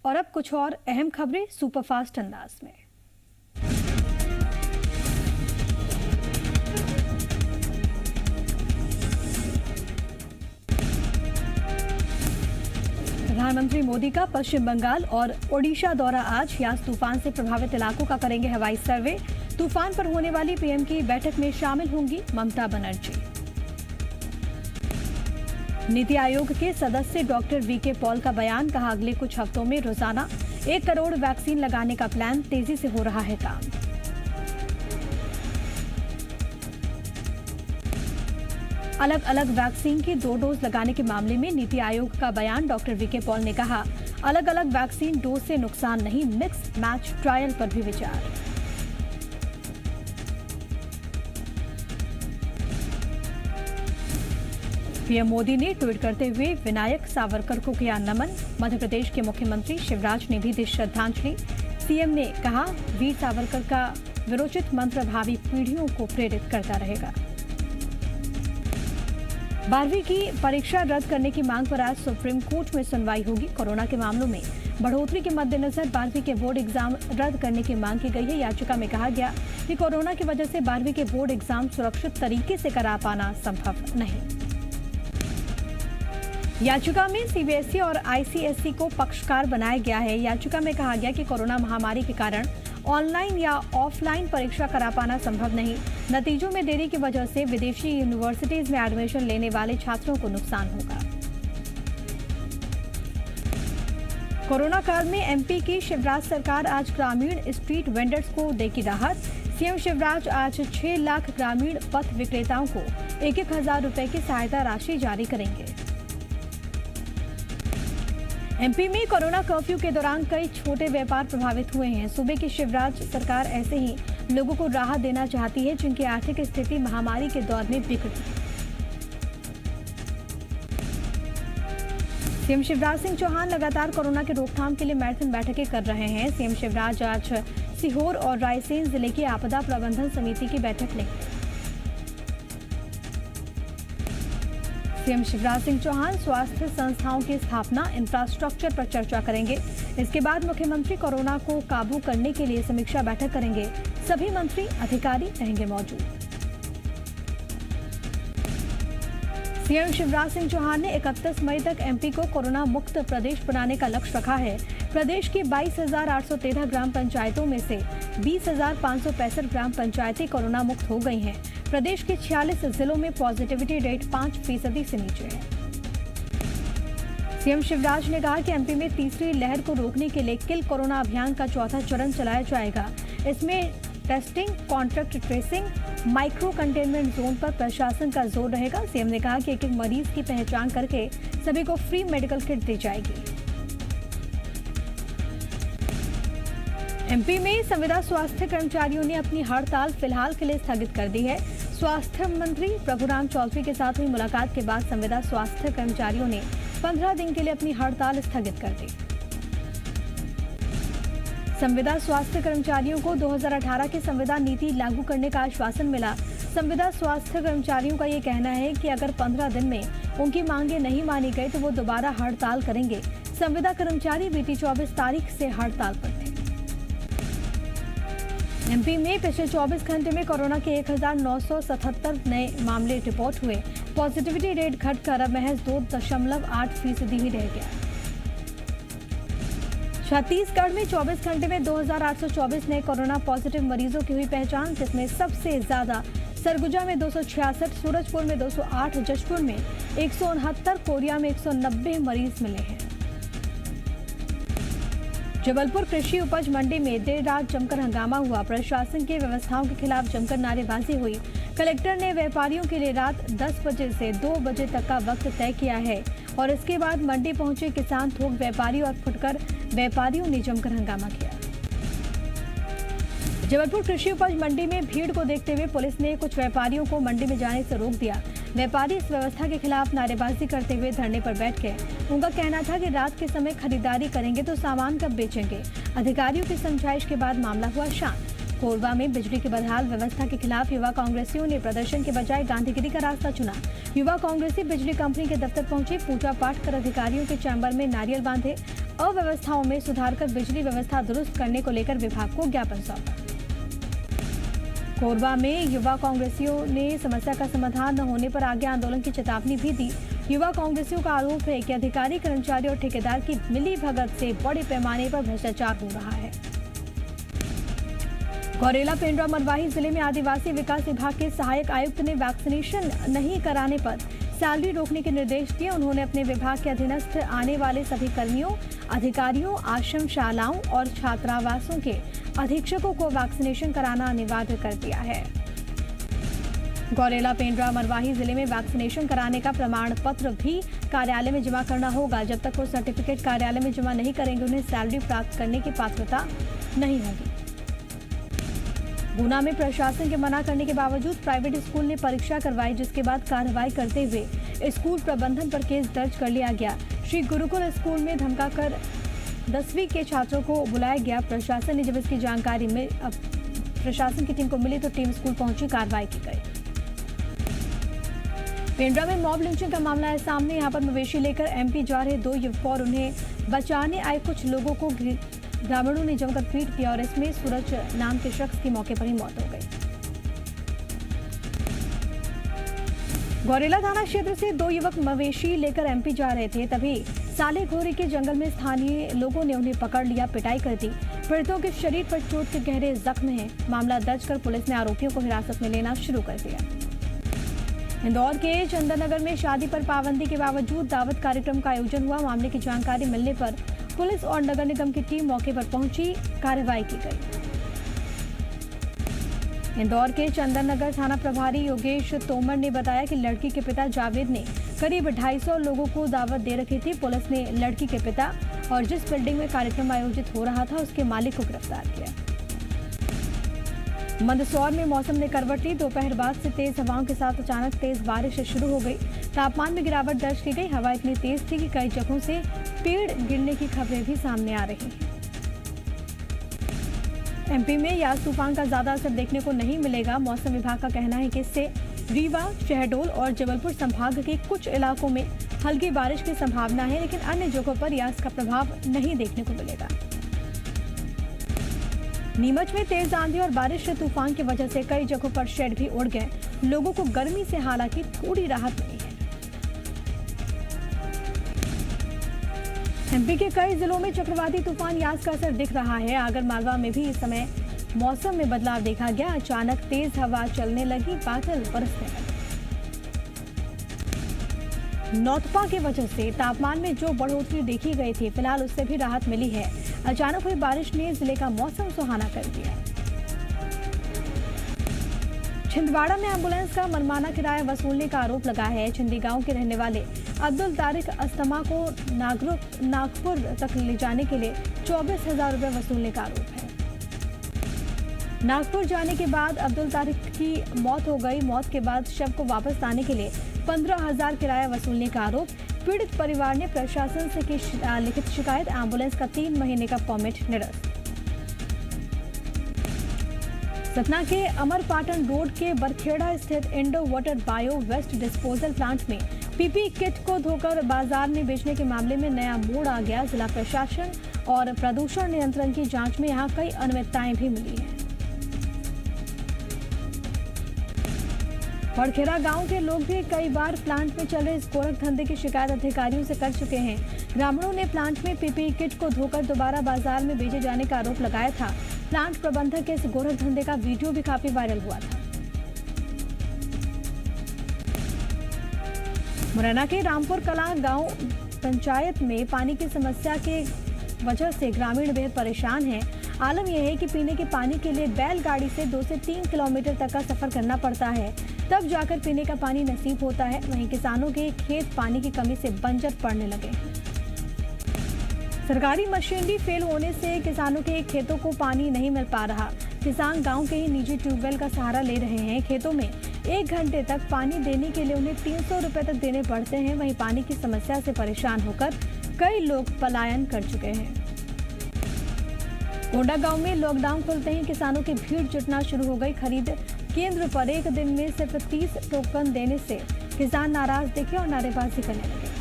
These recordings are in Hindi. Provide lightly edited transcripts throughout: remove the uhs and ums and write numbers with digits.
और अब कुछ और अहम खबरें सुपरफास्ट अंदाज में। प्रधानमंत्री मोदी का पश्चिम बंगाल और ओडिशा दौरा आज। यास तूफान से प्रभावित इलाकों का करेंगे हवाई सर्वे। तूफान पर होने वाली पीएम की बैठक में शामिल होंगी ममता बनर्जी। नीति आयोग के सदस्य डॉक्टर वीके पॉल का बयान, कहा अगले कुछ हफ्तों में रोजाना 1 करोड़ वैक्सीन लगाने का प्लान, तेजी से हो रहा है काम। अलग अलग वैक्सीन की 2 डोज लगाने के मामले में नीति आयोग का बयान, डॉक्टर वीके पॉल ने कहा अलग अलग वैक्सीन डोज से नुकसान नहीं, मिक्स मैच ट्रायल पर भी विचार। पीएम मोदी ने ट्वीट करते हुए विनायक सावरकर को किया नमन। मध्य प्रदेश के मुख्यमंत्री शिवराज ने भी दी श्रद्धांजलि। सीएम ने कहा वीर सावरकर का विरोचित मंत्र भावी पीढ़ियों को प्रेरित करता रहेगा। 12वीं की परीक्षा रद्द करने की मांग पर आज सुप्रीम कोर्ट में सुनवाई होगी। कोरोना के मामलों में बढ़ोतरी के मद्देनजर 12वीं के बोर्ड एग्जाम रद्द करने की मांग की गई है। याचिका में कहा गया कि कोरोना की वजह से 12वीं के बोर्ड एग्जाम सुरक्षित तरीके से करा पाना संभव नहीं। याचिका में सीबीएसई और आईसीएसई को पक्षकार बनाया गया है। याचिका में कहा गया कि कोरोना महामारी के कारण ऑनलाइन या ऑफलाइन परीक्षा करा पाना संभव नहीं। नतीजों में देरी की वजह से विदेशी यूनिवर्सिटीज में एडमिशन लेने वाले छात्रों को नुकसान होगा। कोरोना काल में एमपी की शिवराज सरकार आज ग्रामीण स्ट्रीट वेंडर्स को देगी राहत। सीएम शिवराज आज 6 लाख ग्रामीण पथ विक्रेताओं को 1,000 रुपए की सहायता राशि जारी करेंगे। एमपी में कोरोना कर्फ्यू के दौरान कई छोटे व्यापार प्रभावित हुए हैं। सूबे की शिवराज सरकार ऐसे ही लोगों को राहत देना चाहती है जिनकी आर्थिक स्थिति महामारी के दौर में बिगड़ी। सीएम शिवराज सिंह चौहान लगातार कोरोना के रोकथाम के लिए मैराथन बैठकें कर रहे हैं। सीएम शिवराज आज सीहोर और रायसेन जिले की आपदा प्रबंधन समिति की बैठक लेंगे। सीएम शिवराज सिंह चौहान स्वास्थ्य संस्थाओं की स्थापना, इंफ्रास्ट्रक्चर पर चर्चा करेंगे। इसके बाद मुख्यमंत्री कोरोना को काबू करने के लिए समीक्षा बैठक करेंगे। सभी मंत्री अधिकारी रहेंगे मौजूद। सीएम शिवराज सिंह चौहान ने 31 मई तक एमपी को कोरोना मुक्त प्रदेश बनाने का लक्ष्य रखा है। प्रदेश की 22,813 ग्राम पंचायतों में से 20,565 ग्राम पंचायतें कोरोना मुक्त हो गई हैं। प्रदेश के 46 जिलों में पॉजिटिविटी रेट 5% से नीचे है। सीएम शिवराज ने कहा कि एमपी में तीसरी लहर को रोकने के लिए किल कोरोना अभियान का चौथा चरण चलाया जाएगा। इसमें testing, contract tracing, micro containment zone पर प्रशासन का जोर रहेगा। सीएम ने कहा कि एक मरीज की पहचान करके सभी को फ्री मेडिकल किट दी जाएगी। एमपी में संविदा स्वास्थ्य कर्मचारियों ने अपनी हड़ताल फिलहाल के लिए स्थगित कर दी है। स्वास्थ्य मंत्री प्रभुराम चौधरी के साथ हुई मुलाकात के बाद संविदा स्वास्थ्य कर्मचारियों ने 15 दिन के लिए अपनी हड़ताल स्थगित कर दी। संविदा स्वास्थ्य कर्मचारियों को 2018 की संविदा नीति लागू करने का आश्वासन मिला। संविदा स्वास्थ्य कर्मचारियों का ये कहना है कि अगर 15 दिन में उनकी मांगे नहीं मानी गई तो वो दोबारा हड़ताल करेंगे। संविदा कर्मचारी बीती 24 तारीख से हड़ताल पर थे। एमपी में पिछले 24 घंटे में कोरोना के 1,977 नए मामले रिपोर्ट हुए। पॉजिटिविटी रेट घटकर अब महज 2.8% ही रह गया। छत्तीसगढ़ में 24 घंटे में 2,824 नए कोरोना पॉजिटिव मरीजों की हुई पहचान, जिसमें सबसे ज्यादा सरगुजा में 266, सूरजपुर में 208, जशपुर में 169, कोरिया में 190 मरीज मिले हैं। जबलपुर कृषि उपज मंडी में देर रात जमकर हंगामा हुआ। प्रशासन की व्यवस्थाओं के खिलाफ जमकर नारेबाजी हुई। कलेक्टर ने व्यापारियों के लिए रात 10 बजे से 2 बजे तक का वक्त तय किया है और इसके बाद मंडी पहुंचे किसान, थोक व्यापारी और फुटकर व्यापारियों ने जमकर हंगामा किया। जबलपुर कृषि उपज मंडी में भीड़ को देखते हुए पुलिस ने कुछ व्यापारियों को मंडी में जाने से रोक दिया। व्यापारी इस व्यवस्था के खिलाफ नारेबाजी करते हुए धरने पर बैठ गए। उनका कहना था कि रात के समय खरीदारी करेंगे तो सामान कब बेचेंगे। अधिकारियों की समझाइश के बाद मामला हुआ शांत। कोरबा में बिजली की बदहाल व्यवस्था के खिलाफ युवा कांग्रेसियों ने प्रदर्शन के बजाय गांधीगिरी का रास्ता चुना। युवा कांग्रेसी बिजली कंपनी के दफ्तर पहुंचे, पूजा पाठ कर अधिकारियों के चैम्बर में नारियल बांधे। अव्यवस्थाओं में सुधार कर बिजली व्यवस्था दुरुस्त करने को लेकर विभाग को ज्ञापन सौंपा। कोरबा में युवा कांग्रेसियों ने समस्या का समाधान न होने पर आगे आंदोलन की चेतावनी भी दी। युवा कांग्रेसियों का आरोप है कि अधिकारी, कर्मचारी और ठेकेदार की मिलीभगत से बड़े पैमाने पर भ्रष्टाचार हो रहा है। गौरेला पेंड्रा मरवाही जिले में आदिवासी विकास विभाग के सहायक आयुक्त ने वैक्सीनेशन नहीं कराने पर सैलरी रोकने के निर्देश दिए। उन्होंने अपने विभाग के अधीनस्थ आने वाले सभी कर्मियों, अधिकारियों, आश्रम शालाओं और छात्रावासों के अधीक्षकों को वैक्सीनेशन कराना अनिवार्य कर दिया है। गौरेला पेंड्रा मरवाही जिले में वैक्सीनेशन कराने का प्रमाण पत्र भी कार्यालय में जमा करना होगा। जब तक वो सर्टिफिकेट कार्यालय में जमा नहीं करेंगे, उन्हें सैलरी प्राप्त करने की पात्रता नहीं होगी। गुना में प्रशासन के मना करने के बावजूद प्राइवेट स्कूल ने परीक्षा करवाई, जिसके बाद कार्रवाई करते हुए स्कूल प्रबंधन पर केस दर्ज कर लिया गया। श्री गुरुकुल स्कूल में धमकाकर 10वीं के छात्रों को बुलाया गया। प्रशासन ने जब इसकी जानकारी में प्रशासन की टीम को मिली तो टीम स्कूल पहुंची, कार्रवाई की गई। पेंड्रा में मॉब लिंचिंग का मामला है सामने। यहां पर मवेशी लेकर एमपी जा रहे 2 युवकों और उन्हें बचाने आए कुछ लोगों को ग्रामीणों ने जमकर पीट दिया और इसमें सूरज नाम के शख्स की मौके पर ही मौत हो गई। गौरेला थाना क्षेत्र से 2 युवक मवेशी लेकर एमपी जा रहे थे, तभी साले घोरी के जंगल में स्थानीय लोगों ने उन्हें पकड़ लिया, पिटाई कर दी। पीड़ितों के शरीर पर चोट के गहरे जख्म हैं। मामला दर्ज कर पुलिस ने आरोपियों को हिरासत में लेना शुरू कर दिया। इंदौर के चंदननगर में शादी पर पाबंदी के बावजूद दावत कार्यक्रम का आयोजन हुआ। मामले की जानकारी मिलने पर पुलिस और नगर निगम की टीम मौके पर पहुंची, कार्रवाई की गई। इंदौर के चंदननगर थाना प्रभारी योगेश तोमर ने बताया कि लड़की के पिता जावेद ने करीब 250 लोगों को दावत दे रखी थी। पुलिस ने लड़की के पिता और जिस बिल्डिंग में कार्यक्रम आयोजित हो रहा था उसके मालिक को गिरफ्तार किया। मंदसौर में मौसम ने करवट ली। दोपहर बाद से तेज हवाओं के साथ अचानक तेज बारिश शुरू हो गई। तापमान में गिरावट दर्ज की गई। हवा इतनी तेज थी कि कई जगहों से पेड़ गिरने की खबरें भी सामने आ रही हैं। एमपी में यास तूफान का ज्यादा असर देखने को नहीं मिलेगा। मौसम विभाग का कहना है कि इससे रीवा, शहडोल और जबलपुर संभाग के कुछ इलाकों में हल्की बारिश की संभावना है, लेकिन अन्य जगहों पर यास का प्रभाव नहीं देखने को मिलेगा। नीमच में तेज आंधी और बारिश से तूफान की वजह से कई जगहों पर शेड भी उड़ गए। लोगों को गर्मी से हालांकि थोड़ी राहत मिली है। एमपी के कई जिलों में चक्रवाती तूफान यास का असर दिख रहा है। आगर मालवा में भी इस समय मौसम में बदलाव देखा गया। अचानक तेज हवा चलने लगी, बादल बरसने लगे। नौतपा की वजह से तापमान में जो बढ़ोतरी देखी गई थी, फिलहाल उससे भी राहत मिली है। अचानक हुई बारिश ने जिले का मौसम सुहाना कर दिया। छिंदवाड़ा में एम्बुलेंस का मनमाना किराया वसूलने का आरोप लगा है। छिंदी गांव के रहने वाले अब्दुल तारिक अस्तमा को नागपुर तक ले जाने के लिए 24,000 रुपये वसूलने का आरोप है। नागपुर जाने के बाद अब्दुल तारिक की मौत हो गई। मौत के बाद शव को वापस लाने के लिए 15,000 किराया वसूलने का आरोप। पीड़ित परिवार ने प्रशासन से की लिखित शिकायत। एम्बुलेंस का 3 महीने का परमिट निरस्त। सतना के अमरपाटन रोड के बरखेड़ा स्थित Indo water bio waste disposal plant में पीपी किट को धोकर बाजार में बेचने के मामले में नया मोड़ आ गया। जिला प्रशासन और प्रदूषण नियंत्रण की जांच में यहां कई अनियमितताएं भी मिली हैं। बड़खेड़ा गांव के लोग भी कई बार प्लांट में चल रहे इस गोरख धंधे की शिकायत अधिकारियों से कर चुके हैं। ग्रामीणों ने प्लांट में पीपी किट को धोकर दोबारा बाजार में बेचे जाने का आरोप लगाया था। प्लांट प्रबंधक के इस गोरख धंधे का वीडियो भी काफी वायरल हुआ था। मुरैना के रामपुर कला गांव पंचायत में पानी की समस्या के वजह से ग्रामीण बेहद परेशान हैं। आलम यह है कि पीने के पानी के लिए बैलगाड़ी से 2 से 3 किलोमीटर तक का सफर करना पड़ता है, तब जाकर पीने का पानी नसीब होता है। वहीं किसानों के खेत पानी की कमी से बंजर पड़ने लगे हैं। सरकारी मशीनरी फेल होने से किसानों के खेतों को पानी नहीं मिल पा रहा। किसान गांव के ही निजी ट्यूबवेल का सहारा ले रहे हैं। खेतों में 1 घंटे तक पानी देने के लिए उन्हें 300 रुपए तक देने पड़ते हैं। वहीं पानी की समस्या से परेशान होकर कई लोग पलायन कर चुके हैं। कोंडा गांव में लॉकडाउन खुलते ही किसानों की भीड़ जुटना शुरू हो गई। खरीद केंद्र पर एक दिन में सिर्फ 30 टोकन देने से किसान नाराज दिखे और नारेबाजी करने लगे।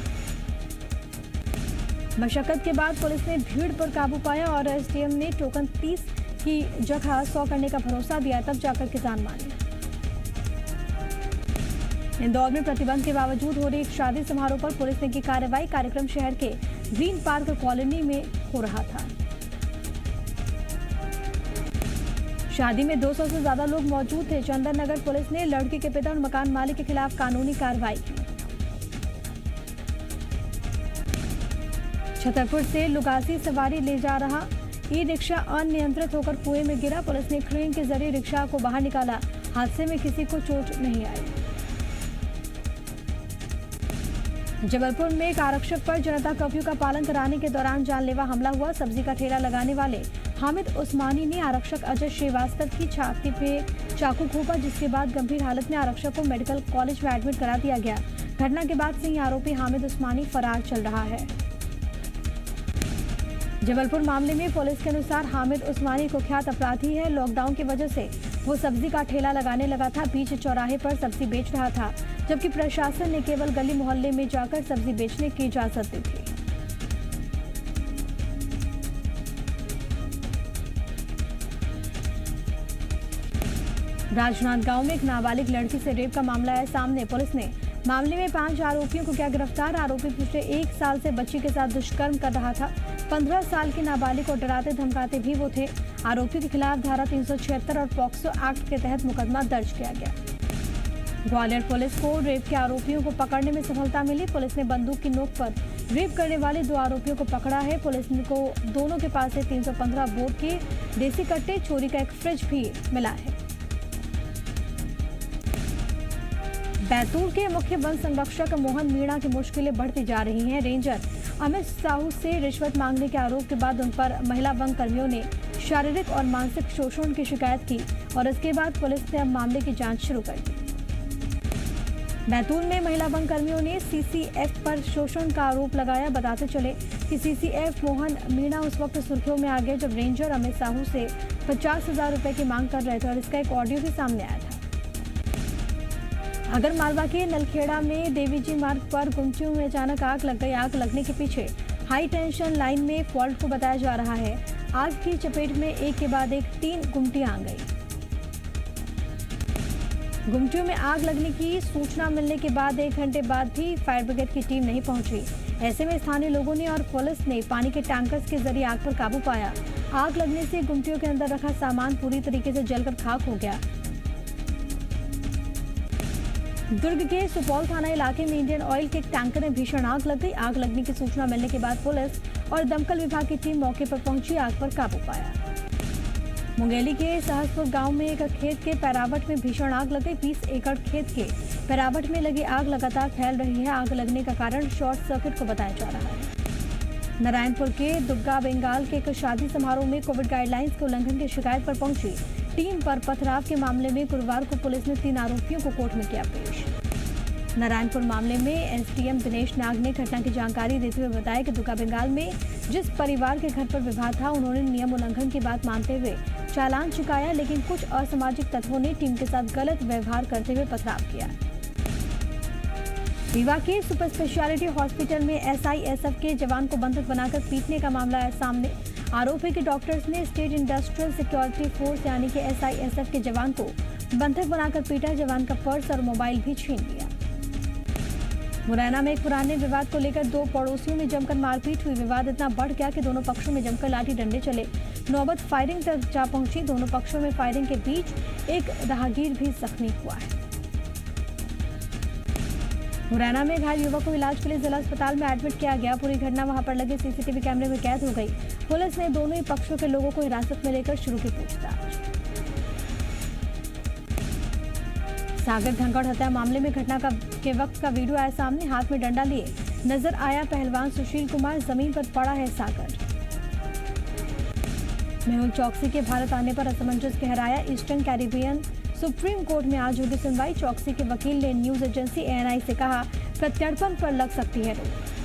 मशक्कत के बाद पुलिस ने भीड़ पर काबू पाया और एसडीएम ने टोकन 30 की जगह 100 करने का भरोसा दिया, तब जाकर किसान माने। इंदौर में प्रतिबंध के बावजूद हो रही एक शादी समारोह पर पुलिस ने की कार्रवाई। कार्यक्रम शहर के ग्रीन पार्क कॉलोनी में हो रहा था। शादी में 200 से ज्यादा लोग मौजूद थे। चंदन नगर पुलिस ने लड़की के पिता और मकान मालिक के खिलाफ कानूनी कार्रवाई की। छतरपुर से लुगासी सवारी ले जा रहा ई रिक्शा अनियंत्रित होकर कुएं में गिरा। पुलिस ने क्रेन के जरिए रिक्शा को बाहर निकाला। हादसे में किसी को चोट नहीं आई। जबलपुर में एक आरक्षक पर जनता कर्फ्यू का पालन कराने के दौरान जानलेवा हमला हुआ। सब्जी का ठेला लगाने वाले हामिद उस्मानी ने आरक्षक अजय श्रीवास्तव की छाती पे चाकू घोंपा, जिसके बाद गंभीर हालत में आरक्षक को मेडिकल कॉलेज में एडमिट करा दिया गया। घटना के बाद से ही आरोपी हामिद उस्मानी फरार चल रहा है। जबलपुर मामले में पुलिस के अनुसार हामिद उस्मानी कुख्यात अपराधी है। लॉकडाउन की वजह से वो सब्जी का ठेला लगाने लगा था। बीच चौराहे पर सब्जी बेच रहा था, जबकि प्रशासन ने केवल गली मोहल्ले में जाकर सब्जी बेचने की इजाजत दी थी। राजनांदगांव में एक नाबालिग लड़की से रेप का मामला है सामने। पुलिस ने मामले में 5 आरोपियों को किया गिरफ्तार। आरोपी पिछले 1 साल से बच्ची के साथ दुष्कर्म कर रहा था। 15 साल की नाबालिग को डराते धमकाते भी वो थे। आरोपियों के खिलाफ धारा 376 और पॉक्सो एक्ट के तहत मुकदमा दर्ज किया गया। ग्वालियर पुलिस को रेप के आरोपियों को पकड़ने में सफलता मिली। पुलिस ने बंदूक की नोक पर रेप करने वाले 2 आरोपियों को पकड़ा है। पुलिस को दोनों के पास से 315 बोर के देसी कट्टे, चोरी का एक फ्रिज भी मिला है। बैतूल के मुख्य वन संरक्षक मोहन मीणा की मुश्किलें बढ़ती जा रही हैं। रेंजर अमित साहू से रिश्वत मांगने के आरोप के बाद उन पर महिला वन कर्मियों ने शारीरिक और मानसिक शोषण की शिकायत की और इसके बाद पुलिस ने अब मामले की जांच शुरू कर दी। बैतूल में महिला वन कर्मियों ने सीसीएफ पर शोषण का आरोप लगाया। बताते चले कि सीसीएफ मोहन मीणा उस वक्त सुर्खियों में आ गए जब रेंजर अमित साहू से 50,000 रुपए की मांग कर रहे थे और इसका एक ऑडियो भी सामने आया था। अगर मालवा के नलखेड़ा में देवी जी मार्ग पर गुमटियों में अचानक आग लग गई। आग लगने के पीछे हाई टेंशन लाइन में फॉल्ट को बताया जा रहा है। आग की चपेट में एक के बाद एक 3 गुमटियां आ गई। गुमटियों में आग लगने की सूचना मिलने के बाद 1 घंटे बाद भी फायर ब्रिगेड की टीम नहीं पहुंची। ऐसे में स्थानीय लोगों ने और पुलिस ने पानी के टैंकर्स के जरिए आग पर काबू पाया। आग लगने से गुमटियों के अंदर रखा सामान पूरी तरीके से जलकर खाक हो गया। दुर्ग के सुपौल थाना इलाके में इंडियन ऑयल के एक टैंकर में भीषण आग लग गई। आग लगने की सूचना मिलने के बाद पुलिस और दमकल विभाग की टीम मौके पर पहुंची, आग पर काबू पाया। मुंगेली के सहसपुर गांव में एक खेत के पैरावट में भीषण आग लग गई। 20 एकड़ खेत के पैरावट में लगी आग लगातार फैल रही है। आग लगने का कारण शॉर्ट सर्किट को बताया जा रहा है। नारायणपुर के दुग्गा बंगाल के एक शादी समारोह में कोविड गाइडलाइंस के उल्लंघन की शिकायत पर पहुंची टीम पर पथराव के मामले में गुरुवार को पुलिस ने 3 आरोपियों को कोर्ट में किया पेश। नारायणपुर मामले में एसडीएम दिनेश नाग ने घटना की जानकारी देते हुए बताया कि दुग्गा बंगाल में जिस परिवार के घर पर विवाह था उन्होंने नियम उल्लंघन की बात मानते हुए चालान चुकाया, लेकिन कुछ असामाजिक तत्वों ने टीम के साथ गलत व्यवहार करते हुए पथराव किया। रीवा के सुपर स्पेशलिटी हॉस्पिटल में एसआईएसएफ के जवान को बंधक बनाकर पीटने का मामला है सामने। आरोप है कि डॉक्टर्स ने स्टेट इंडस्ट्रियल सिक्योरिटी फोर्स यानी कि एसआईएसएफ के जवान को बंधक बनाकर पीटा। जवान का पर्स और मोबाइल भी छीन लिया। मुरैना में एक पुराने विवाद को लेकर 2 पड़ोसियों में जमकर मारपीट हुई। विवाद इतना बढ़ गया कि दोनों पक्षों में जमकर लाठी डंडे चले। नौबत फायरिंग तक जा पहुंची। दोनों पक्षों में फायरिंग के बीच एक राहगीर भी जख्मी हुआ है। मुरैना में घायल युवक को इलाज के लिए जिला अस्पताल में एडमिट किया गया। पूरी घटना वहां पर लगे सीसीटीवी कैमरे में कैद हो गई। पुलिस ने दोनों ही पक्षों के लोगों को हिरासत में लेकर शुरू की पूछताछ। सागर धनखड़ हत्या मामले में घटना के वक्त का वीडियो आया सामने। हाथ में डंडा लिए नजर आया पहलवान सुशील कुमार, जमीन पर पड़ा है सागर। मेहुल चौकसी के भारत आने पर असमंजस गहराया। ईस्टर्न कैरिबियन सुप्रीम कोर्ट में आज होगी सुनवाई। चौकसी के वकील ने न्यूज एजेंसी एएनआई से कहा प्रत्यर्पण पर लग सकती है रोक।